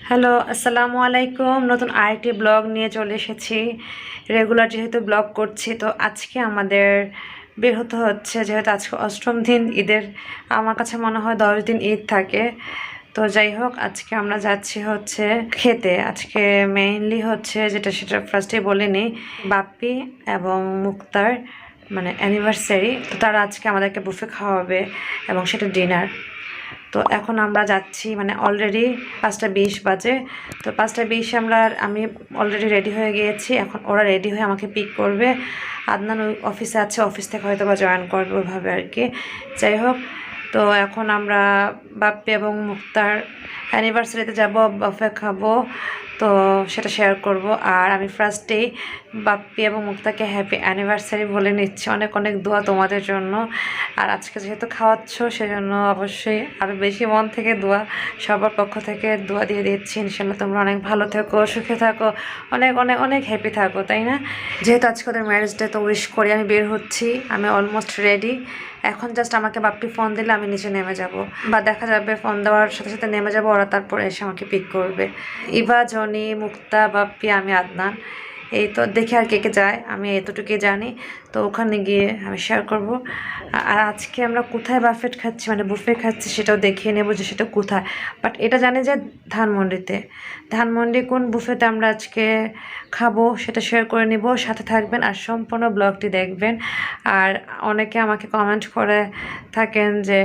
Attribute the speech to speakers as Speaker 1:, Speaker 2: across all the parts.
Speaker 1: Hello, আসসালামু আলাইকুম। নতুন আরেকটি ব্লগ নিয়ে চলে এসেছি। রেগুলার যেহেতু ব্লগ করছি, তো আজকে আমাদের বের হতে হচ্ছে, যেহেতু আজকে অষ্টম দিন ঈদের। আমার কাছে মনে হয় 10 দিন ঈদ থাকে। তো যাই হোক, আজকে আমরা যাচ্ছি হচ্ছে খেতে। আজকে মেইনলি হচ্ছে সেটা ফার্স্টে বলিনি, বাপ্পি এবং মুক্তার মানে অ্যানিভার্সারি। তো তারা আজকে আমাদেরকে বুফে খাওয়াবে এবং সেটা ডিনার। তো এখন আমরা যাচ্ছি, মানে অলরেডি 5টা 20 বাজে। তো 5টা 20 আমি অলরেডি রেডি হয়ে গিয়েছি। এখন ওরা রেডি হয়ে আমাকে পিক করবে। আদনান ওই অফিসে আছে, অফিস থেকে হয়তো বা জয়েন করবে ওইভাবে আর কি। যাই হোক, তো এখন আমরা বাপ্পি এবং মুক্তার অ্যানিভার্সারিতে যাব, বাফে খাবো। তো সেটা শেয়ার করব। আর আমি ফার্স্টেই বাপ্পি এবং মুক্তাকে হ্যাপি অ্যানিভার্সারি বলে নিচ্ছি। অনেক অনেক দোয়া তোমাদের জন্য। আর আজকে যেহেতু খাওয়াচ্ছ, সেজন্য অবশ্যই আরও বেশি মন থেকে দোয়া, সবার পক্ষ থেকে দোয়া দিয়ে দিচ্ছি। ইনশাল্লাহ তোমরা অনেক ভালো থেকো, সুখে থাকো, অনেক অনেক অনেক হ্যাপি থাকো, তাই না? যেহেতু আজকে ওদের ম্যারেজ ডে, তো উইশ করি। আমি বের হচ্ছি, আমি অলমোস্ট রেডি। এখন জাস্ট আমাকে বাপ্পি ফোন দিলে আমি নিচে নেমে যাব, বা দেখা যাবে ফোন দেওয়ার সাথে সাথে নেমে যাব, ওরা তারপরে এসে আমাকে পিক করবে। ইভা, জনি, মুক্তা, বাপ্পি, আমি, আদনান। এই তো দেখি আর কে কে যায়, আমি এতটুকুই জানি। তো ওখানে গিয়ে আমি শেয়ার করব। আর আজকে আমরা কোথায় বাফেট খাচ্ছি, মানে বুফে খাচ্ছি, সেটাও দেখিয়ে নেব যে সেটা কোথায়। বাট এটা জানি যে ধানমন্ডিতে। ধানমন্ডি কোন বুফেতে আমরা আজকে খাবো সেটা শেয়ার করে নিব। সাথে থাকবেন আর সম্পূর্ণ ব্লগটি দেখবেন। আর অনেকে আমাকে কমেন্ট করে থাকেন যে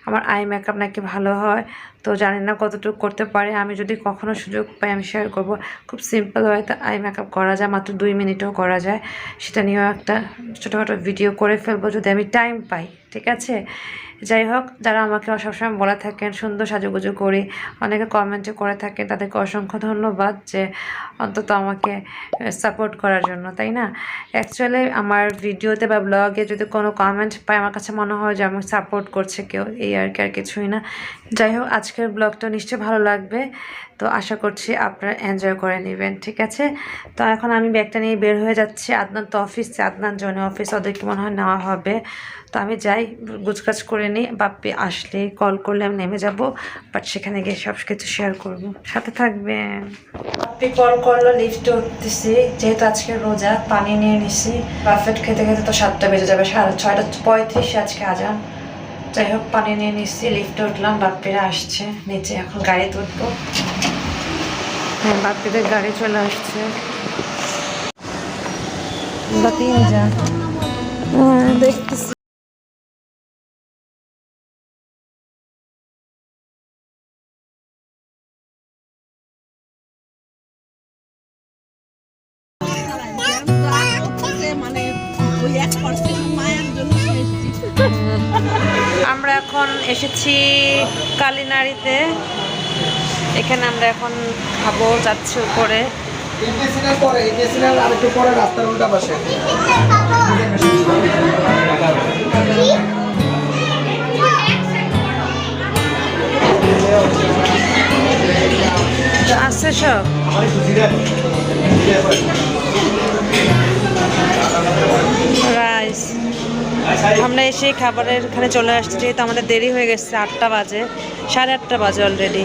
Speaker 1: আমার আই মেকআপ নাকি ভালো হয়। তো জানি না কতটুকু করতে পারে। আমি যদি কখনো সুযোগ পাই আমি শেয়ার করব। খুব সিম্পল হয়তো আই মেকআপ করা যায়, মাত্র 2 মিনিটেও করা যায়। সেটা নিয়েও একটা ছোটোখাটো ভিডিও করে ফেলবো যদি আমি টাইম পাই, ঠিক আছে? যাই হোক, যারা আমাকে সবসময় বলে থাকেন সুন্দর সাজুগুজু করি, অনেকে কমেন্টে করে থাকেন, তাদেরকে অসংখ্য ধন্যবাদ যে অন্তত আমাকে সাপোর্ট করার জন্য, তাই না? অ্যাকচুয়ালি আমার ভিডিওতে বা ব্লগে যদি কোনো কমেন্ট পাই, আমার কাছে মনে হয় যে আমাকে সাপোর্ট করছে কেউ, এই আর কি, আর কিছুই না। যাই হোক, আজকের ব্লগটা নিশ্চয়ই ভালো লাগবে। তো আশা করছি আপনারা এনজয় করে নেবেন, ঠিক আছে? তো এখন আমি ব্যাগটা নিয়ে বের হয়ে যাচ্ছি। আদনান তো অফিসে, আদনান জনে অফিস, ওদেরকে মনে হয় নেওয়া হবে। তো আমি যাই, গুছগাছ করে নিই। বাপ্পি আসলে কল করলে আমি নেমে যাব, বাট সেখানে গিয়ে সব কিছু শেয়ার করব। সাথে থাকবেন। বাপ্পি কল করলো, লিফটে উঠতেছি। যেহেতু আজকে রোজা, পানি নিয়ে নিছি। বাফেট খেতে খেতে তো 7টা বেজে যাবে, 6:35 আজকে আজান। যাই হোক, পানি নিয়ে নিচ্ছি, লিফটে উঠলাম। বাপ্পিরা আসছে নিচে, এখন গাড়িতে উঠবো। হ্যাঁ, বাপ্পিদের গাড়ি চলে আসছে। দেখতেছি। আমরা এখন এসেছি কালিনাড়িতে। এখানে আমরা এখন খাবো, যাচ্ছি উপরে।
Speaker 2: রাস্তার উল্টা পাশে
Speaker 1: আসছে সব রাইস। আমরা এসে খাবারের এখানে চলে আসছি, যেহেতু আমাদের দেরি হয়ে গেছে, 8টা বাজে, 8:30 বাজে অলরেডি।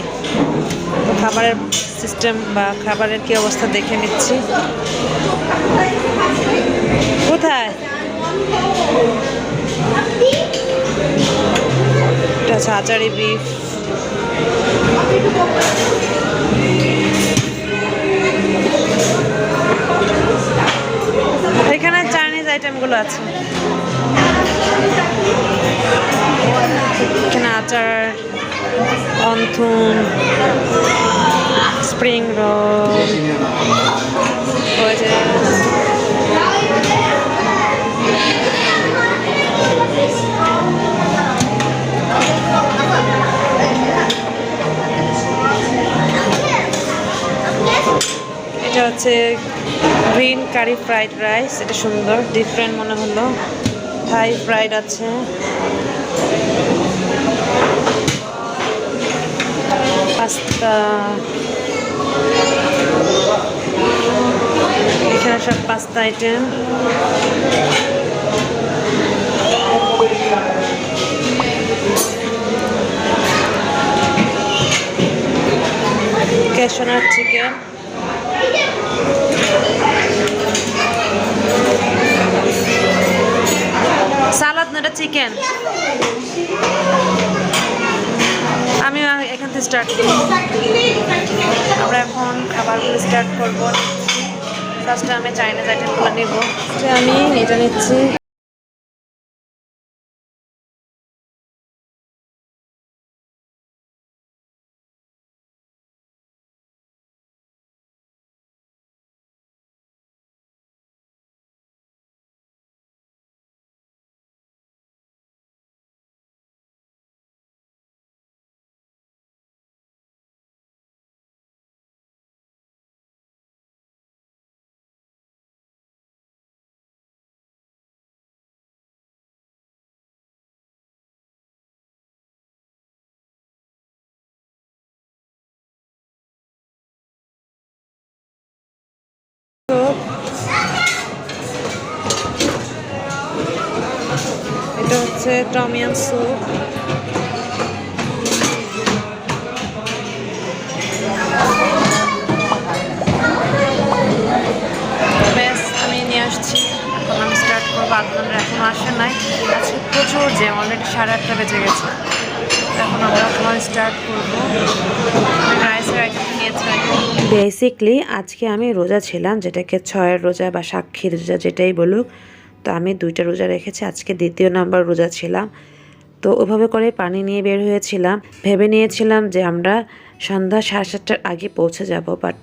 Speaker 1: তো খাবারের সিস্টেম বা খাবারের কি অবস্থা দেখে নিচ্ছি। কোথায় এটা আছে? আচারি বিফ। এখানে চাইনিজ আইটেমগুলো আছে। এখানে আচার, অন্থুন, স্প্রিং রোল, ওই যে এটা হচ্ছে গ্রিন কারি ফ্রাইড রাইস। এটা সুন্দর, ডিফারেন্ট মনে হলো। থাই ফ্রাইড আছে, পাস্তা, এখানে সব পাস্তা আইটেম। সোনার চিকেন, সালাদ না, এটা চিকেন। আমি এখান থেকে স্টার্ট করব। আমরা এখন খাবারগুলো স্টার্ট করবো। ফার্স্টে আমি চাইনিজ আইটেমগুলো নেব। আমি এটা নিচ্ছি। এটা হচ্ছে টম ইয়াম স্যুপ। বেশ, আমি নিয়ে আসছি। এখন আমি স্টার্ট করবো। আদনানরা এখনো আসে নাই। আজকে প্রচুর যে অলরেডি 8:30 বেজে গেছে। এখন আমরা খাওয়া স্টার্ট করবো। আমি রাইসের আইটেমটা নিয়েছি। বেসিকলি আজকে আমি রোজা ছিলাম, যেটাকে 6-এর রোজা বা সাক্ষী রোজা যেটাই বলুক। তো আমি 2টা রোজা রেখেছি, আজকে 2য় নাম্বার রোজা ছিলাম। তো ওভাবে করে পানি নিয়ে বের হয়েছিলাম। ভেবে নিয়েছিলাম যে আমরা সন্ধ্যা 7:30টার আগে পৌঁছে যাব, বাট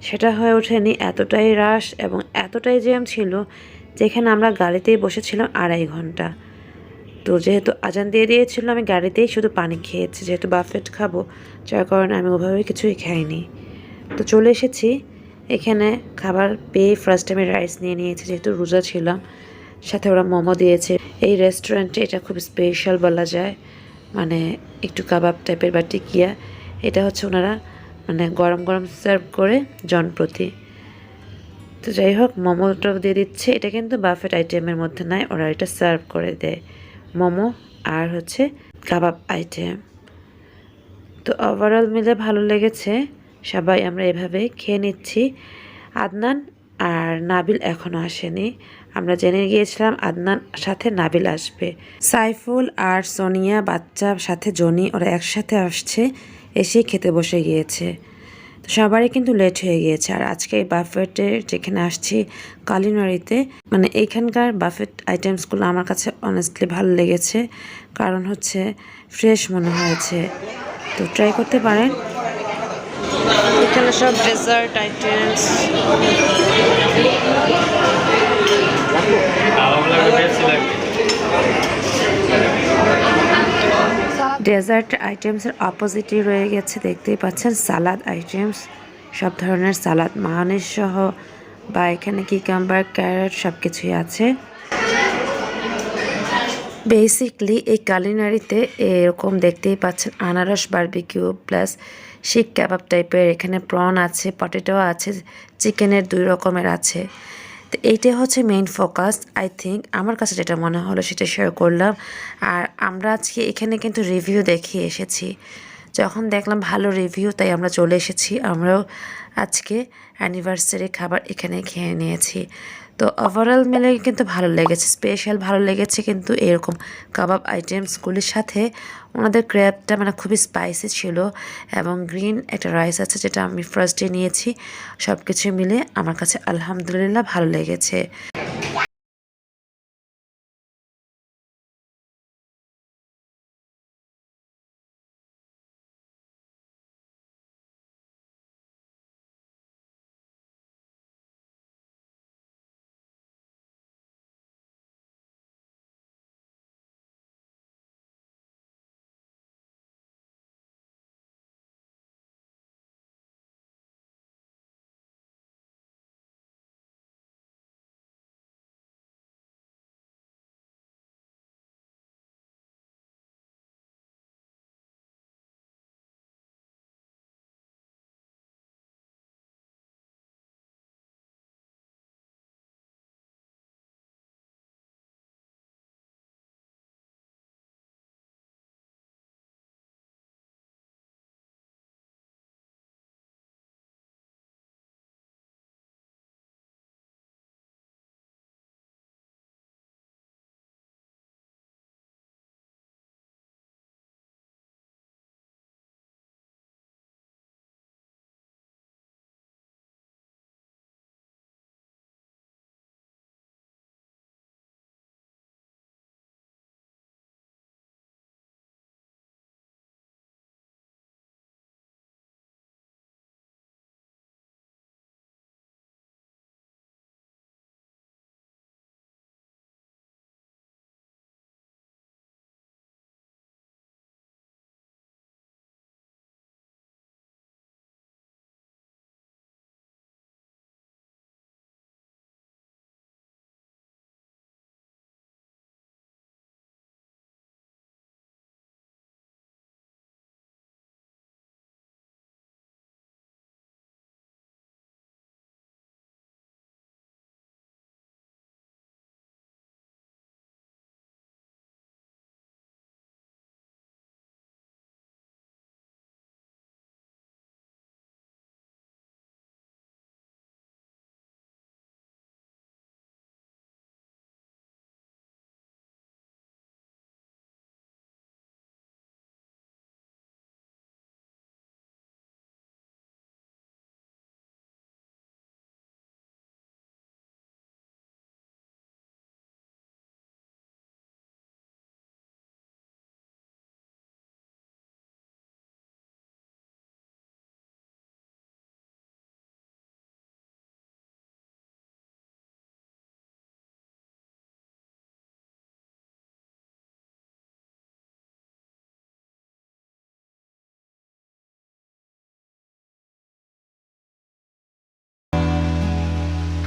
Speaker 1: সেটা হয়ে ওঠেনি। এতটাই রাশ এবং এতটাই জ্যাম ছিল যেখানে আমরা গাড়িতেই বসেছিলাম 2.5 ঘন্টা। তো যেহেতু আজান দিয়ে দিয়েছিল, আমি গাড়িতেই শুধু পানি খেয়েছি, যেহেতু বাফেট খাবো, যার কারণে আমি ওভাবে কিছুই খাইনি। তো চলে এসেছি এখানে। খাবার পেয়ে ফার্স্ট আমি রাইস নিয়ে নিয়েছি, যেহেতু রোজা ছিলাম। সাথে ওরা মোমো দিয়েছে। এই রেস্টুরেন্টে এটা খুব স্পেশাল বলা যায়, মানে একটু কাবাব টাইপের বা টিকিয়া। এটা হচ্ছে ওনারা মানে গরম গরম সার্ভ করে জনপ্রতি। তো যাই হোক, মোমোটা দিয়ে দিচ্ছে। এটা কিন্তু বাফেট আইটেমের মধ্যে নাই, ওরা এটা সার্ভ করে দেয়, মোমো আর হচ্ছে কাবাব আইটেম। তো ওভারঅল মিলে ভালো লেগেছে। সবাই আমরা এভাবে খেয়ে নিচ্ছি। আদনান আর নাবিল এখনও আসেনি। আমরা জেনে গিয়েছিলাম আদনান সাথে নাবিল আসবে। সাইফুল আর সোনিয়া বাচ্চার সাথে জনি ওরা একসাথে আসছে, এসেই খেতে বসে গিয়েছে। তো সবারই কিন্তু লেট হয়ে গিয়েছে। আর আজকে এই বাফেটে যেখানে আসছি কালিনারিতে, মানে এইখানকার বাফেট আইটেমসগুলো আমার কাছে অনেস্টলি ভালো লেগেছে, কারণ হচ্ছে ফ্রেশ মনে হয়েছে। তো ট্রাই করতে পারেন। এখানে সব ডেজার্ট আইটেমস, ডেজার্ট আইটেমসের অপোজিটই রয়ে গেছে, দেখতেই পাচ্ছেন সালাদ আইটেমস। সব ধরনের সালাদ, মায়োনিজ সহ, বা এখানে কিকাম্বার, ক্যারট সব কিছুই আছে। বেসিকলি এই কালিনারিতে এরকম দেখতেই পাচ্ছেন আনারস বারবিকিউ প্লাস শিক কাবাব টাইপের। এখানে প্রন আছে, পটেটো আছে, চিকেনের 2 রকমের আছে। তো এইটাই হচ্ছে মেইন ফোকাস। আই থিঙ্ক আমার কাছে যেটা মনে হলো সেটা শেয়ার করলাম। আর আমরা আজকে এখানে কিন্তু রিভিউ দেখে এসেছি। যখন দেখলাম ভালো রিভিউ, তাই আমরা চলে এসেছি। আমরাও আজকে অ্যানিভার্সারি খাবার এখানে খেয়ে নিয়েছি। তো ওভারঅল মিলে কিন্তু ভালো লেগেছে, স্পেশাল ভালো লেগেছে। কিন্তু এরকম কাবাব আইটেমসগুলির সাথে ওনাদের ক্র্যাবটা মানে খুবই স্পাইসি ছিল, এবং গ্রিন একটা রাইস আছে যেটা আমি ফার্স্টে নিয়েছি। সব কিছু মিলে আমার কাছে আলহামদুলিল্লাহ ভালো লেগেছে।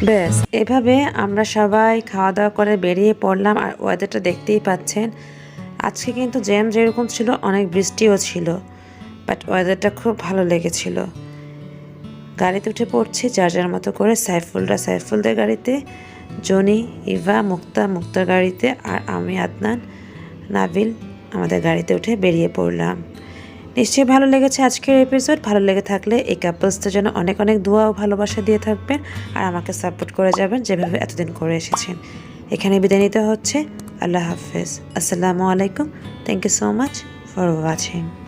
Speaker 1: ব্যাস এভাবে আমরা সবাই খাওয়া দাওয়া করে বেরিয়ে পড়লাম। আর ওয়েদারটা দেখতেই পাচ্ছেন, আজকে কিন্তু জ্যাম যেরকম ছিল অনেক বৃষ্টিও ছিল, বাট ওয়েদারটা খুব ভালো লেগেছিল। গাড়িতে উঠে পড়ছি যার যার মতো করে, সাইফুলদের গাড়িতে, জনি, ইভা, মুক্তার গাড়িতে, আর আমি আদনান, নাবিল আমাদের গাড়িতে উঠে বেরিয়ে পড়লাম। নিশ্চয়ই ভালো লেগেছে আজকের এপিসোড। ভালো লেগে থাকলে এই কাপলসদের জন্য অনেক অনেক দোয়া ও ভালোবাসা দিয়ে থাকবেন, আর আমাকে সাপোর্ট করে যাবেন যেভাবে এতদিন করে এসেছেন। এখানে বিদায় নিতে হচ্ছে। আল্লাহ হাফেজ, আসসালামু আলাইকুম। Thank you so much for watching.